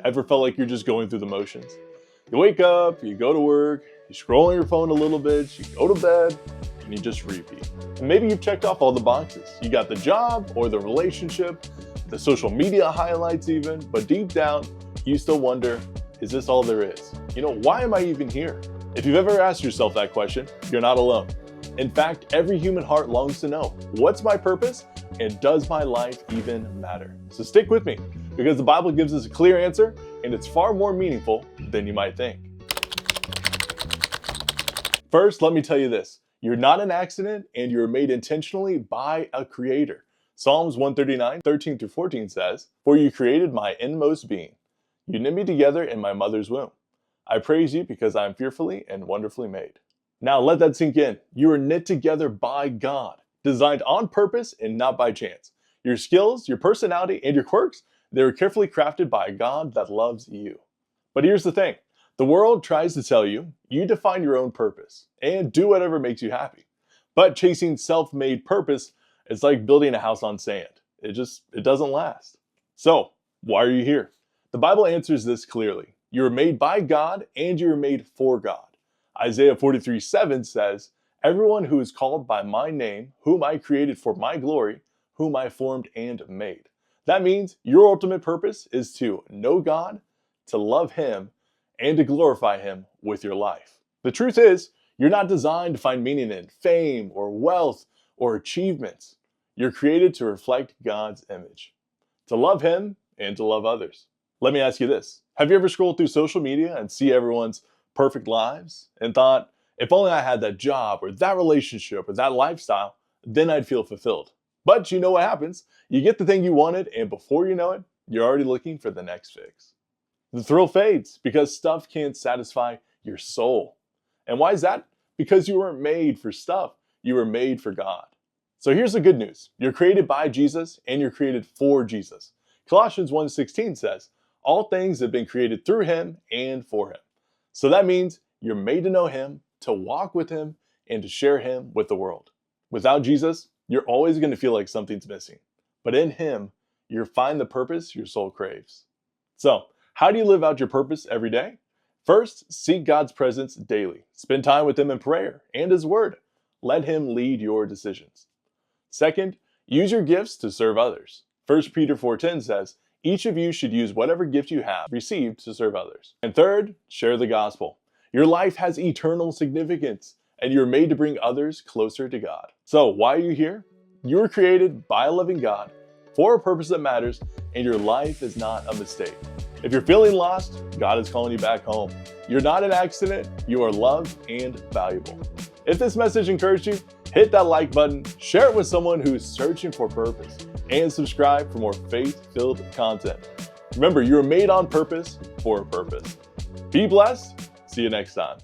ever felt like you're just going through the motions? You wake up, you go to work, you scroll on your phone a little bit, you go to bed, and you just repeat. And maybe you've checked off all the boxes. You got the job or the relationship, the social media highlights even, but deep down, you still wonder, is this all there is? Why am I even here? If you've ever asked yourself that question, you're not alone. In fact, every human heart longs to know, what's my purpose and does my life even matter? So stick with me, because the Bible gives us a clear answer and it's far more meaningful than you might think. First, let me tell you this. You're not an accident and you're made intentionally by a creator. Psalms 139, 13-14 says, "For you created my inmost being. You knit me together in my mother's womb. I praise you because I am fearfully and wonderfully made." Now let that sink in. You are knit together by God, designed on purpose and not by chance. Your skills, your personality, and your quirks, they were carefully crafted by a God that loves you. But here's the thing. The world tries to tell you, you define your own purpose and do whatever makes you happy. But chasing self-made purpose is like building a house on sand. It doesn't last. So why are you here? The Bible answers this clearly. You were made by God and you were made for God. Isaiah 43:7 says, "Everyone who is called by my name, whom I created for my glory, whom I formed and made." That means your ultimate purpose is to know God, to love Him, and to glorify Him with your life. The truth is, you're not designed to find meaning in fame or wealth or achievements. You're created to reflect God's image, to love Him and to love others. Let me ask you this. Have you ever scrolled through social media and see everyone's perfect lives and thought, if only I had that job or that relationship or that lifestyle, then I'd feel fulfilled? But you know what happens? You get the thing you wanted, and before you know it, you're already looking for the next fix. The thrill fades because stuff can't satisfy your soul. And why is that? Because you weren't made for stuff. You were made for God. So here's the good news. You're created by Jesus and you're created for Jesus. Colossians 1:16 says, "All things have been created through Him and for Him." So that means you're made to know Him, to walk with Him, and to share Him with the world. Without Jesus, you're always going to feel like something's missing. But in Him, you'll find the purpose your soul craves. So, how do you live out your purpose every day? First, seek God's presence daily. Spend time with Him in prayer and His Word. Let Him lead your decisions. Second, use your gifts to serve others. 1 Peter 4:10 says, "Each of you should use whatever gift you have received to serve others." And third, share the gospel. Your life has eternal significance, and you're made to bring others closer to God. So why are you here? You were created by a loving God for a purpose that matters, and your life is not a mistake. If you're feeling lost, God is calling you back home. You're not an accident. You are loved and valuable. If this message encouraged you, hit that like button, share it with someone who's searching for purpose, and subscribe for more faith-filled content. Remember, you were made on purpose for a purpose. Be blessed. See you next time.